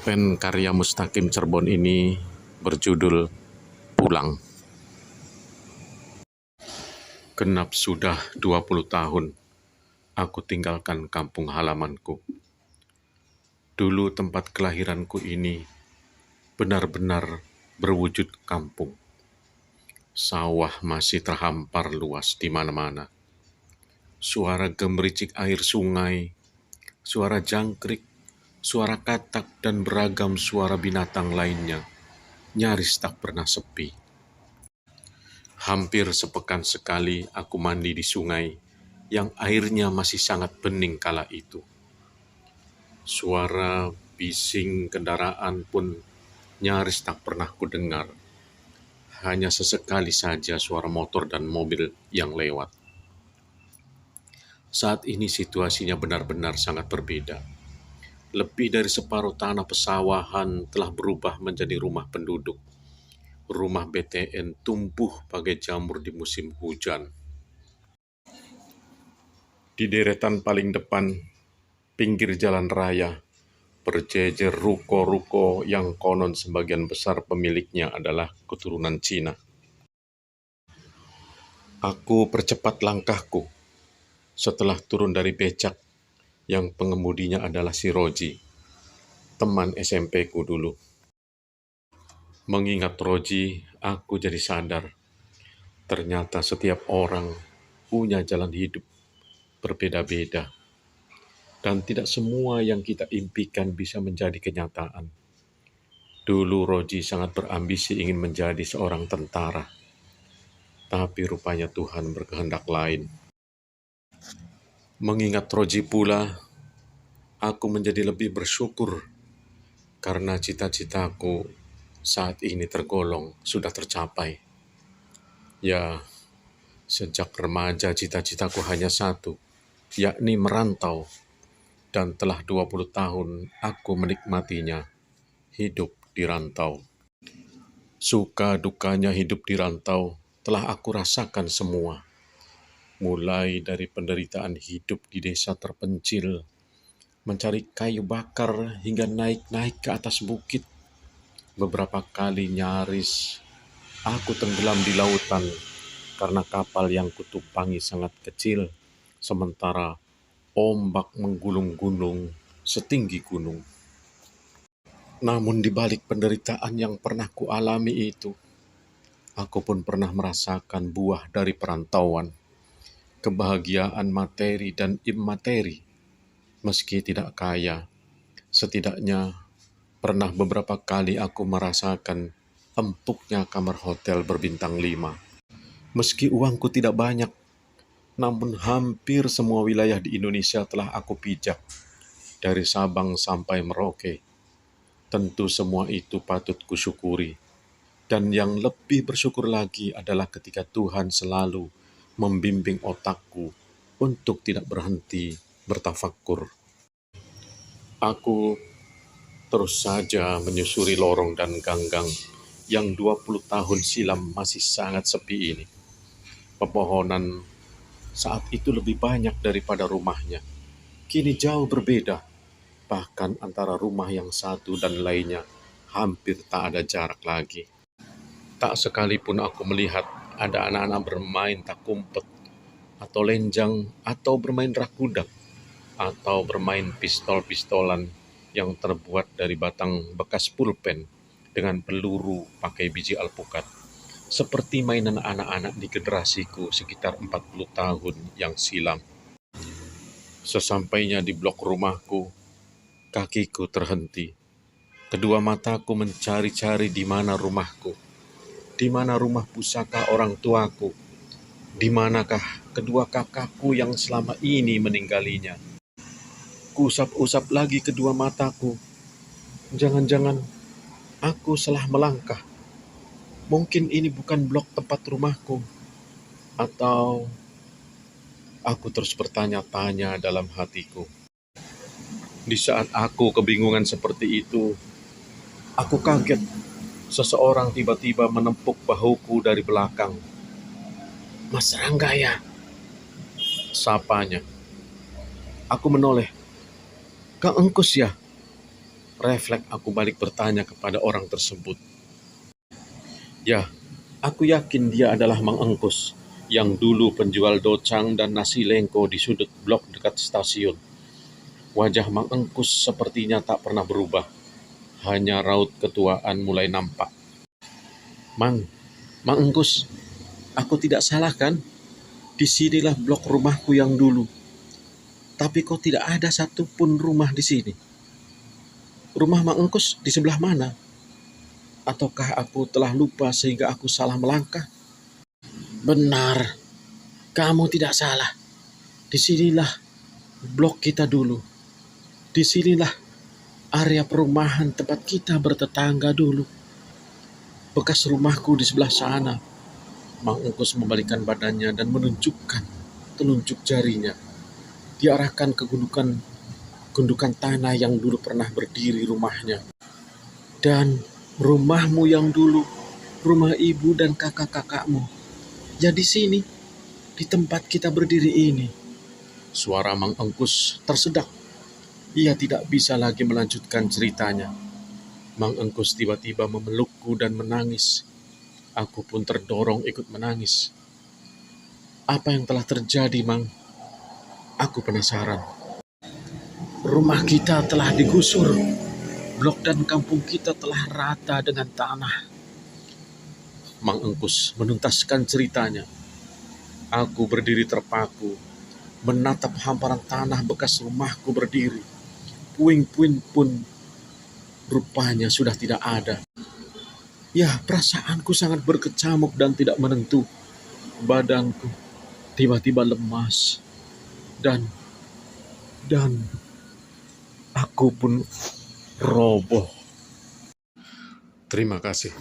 Pulpen karya Mustaqim Cirebon ini berjudul Pulang. Genap sudah 20 tahun aku tinggalkan kampung halamanku. Dulu tempat kelahiranku ini benar-benar berwujud kampung. Sawah masih terhampar luas di mana-mana. Suara gemericik air sungai, suara jangkrik, suara katak, dan beragam suara binatang lainnya nyaris tak pernah sepi. Hampir sepekan sekali aku mandi di sungai yang airnya masih sangat bening kala itu. Suara bising kendaraan pun nyaris tak pernah kudengar. Hanya sesekali saja suara motor dan mobil yang lewat. Saat ini situasinya benar-benar sangat berbeda. Lebih dari separuh tanah pesawahan telah berubah menjadi rumah penduduk. Rumah BTN tumbuh bagai jamur di musim hujan. Di deretan paling depan, pinggir jalan raya, berjejer ruko-ruko yang konon sebagian besar pemiliknya adalah keturunan Cina. Aku percepat langkahku setelah turun dari becak yang pengemudinya adalah si Roji, teman SMP-ku dulu. Mengingat Roji, aku jadi sadar, ternyata setiap orang punya jalan hidup berbeda-beda, dan tidak semua yang kita impikan bisa menjadi kenyataan. Dulu Roji sangat berambisi ingin menjadi seorang tentara, tapi rupanya Tuhan berkehendak lain. Mengingat Roji pula, aku menjadi lebih bersyukur karena cita-citaku saat ini tergolong sudah tercapai. Ya, sejak remaja cita-citaku hanya satu, yakni merantau. Dan telah 20 tahun aku menikmatinya, hidup di rantau. Suka dukanya hidup di rantau telah aku rasakan semua. Mulai dari penderitaan hidup di desa terpencil, mencari kayu bakar hingga naik-naik ke atas bukit. Beberapa kali nyaris aku tenggelam di lautan karena kapal yang kutumpangi sangat kecil, sementara ombak menggulung-gulung setinggi gunung. Namun di balik penderitaan yang pernah kualami itu, aku pun pernah merasakan buah dari perantauan, kebahagiaan materi dan imateri. Meski tidak kaya, setidaknya pernah beberapa kali aku merasakan empuknya kamar hotel berbintang 5. Meski uangku tidak banyak, namun hampir semua wilayah di Indonesia telah aku pijak, dari Sabang sampai Merauke. Tentu semua itu patut kusyukuri. Dan yang lebih bersyukur lagi adalah ketika Tuhan selalu membimbing otakku untuk tidak berhenti bertafakur. Aku terus saja menyusuri lorong dan ganggang yang 20 tahun silam masih sangat sepi ini. Pepohonan saat itu lebih banyak daripada rumahnya. Kini jauh berbeda. Bahkan antara rumah yang satu dan lainnya hampir tak ada jarak lagi. Tak sekalipun aku melihat ada anak-anak bermain tak kumpet, atau lenjang, atau bermain rakudak, atau bermain pistol-pistolan yang terbuat dari batang bekas pulpen dengan peluru pakai biji alpukat, seperti mainan anak-anak di generasiku sekitar 40 tahun yang silam. Sesampainya di blok rumahku, kakiku terhenti. Kedua mataku mencari-cari di mana rumahku, di mana rumah pusaka orang tuaku, di manakah kedua kakakku yang selama ini meninggalnya. Kuusap-usap lagi kedua mataku. Jangan-jangan aku salah melangkah. Mungkin ini bukan blok tempat rumahku. Atau aku terus bertanya-tanya dalam hatiku. Di saat aku kebingungan seperti itu, aku kaget. Seseorang tiba-tiba menepuk bahuku dari belakang. "Mas Ranggaya," sapanya. Aku menoleh. "Kang Engkus ya?" Refleks aku balik bertanya kepada orang tersebut. Ya, aku yakin dia adalah Mang Engkus, yang dulu penjual docang dan nasi lengko di sudut blok dekat stasiun. Wajah Mang Engkus sepertinya tak pernah berubah, hanya raut ketuaan mulai nampak. Mang, Mang Engkus, aku tidak salah kan? Disinilah blok rumahku yang dulu. Tapi kok tidak ada satupun rumah di sini? Rumah Mang Engkus di sebelah mana? Ataukah aku telah lupa sehingga aku salah melangkah? Benar, kamu tidak salah. Disinilah blok kita dulu. Disinilah area perumahan tempat kita bertetangga dulu. Bekas rumahku di sebelah sana. Mang Engkus membalikkan badannya dan menunjukkan telunjuk jarinya. Diarahkan ke gundukan tanah yang dulu pernah berdiri rumahnya. Dan rumahmu yang dulu, rumah ibu dan kakak-kakakmu. Ya di sini, di tempat kita berdiri ini. Suara Mang Engkus tersedak. Ia tidak bisa lagi melanjutkan ceritanya. Mang Engkus tiba-tiba memelukku dan menangis. Aku pun terdorong ikut menangis. Apa yang telah terjadi, Mang? Aku penasaran. Rumah kita telah digusur. Blok dan kampung kita telah rata dengan tanah. Mang Engkus menuntaskan ceritanya. Aku berdiri terpaku, menatap hamparan tanah bekas rumahku berdiri. Puing-puing pun rupanya sudah tidak ada. Ya, perasaanku sangat berkecamuk dan tidak menentu. Badanku tiba-tiba lemas. Dan aku pun roboh. Terima kasih.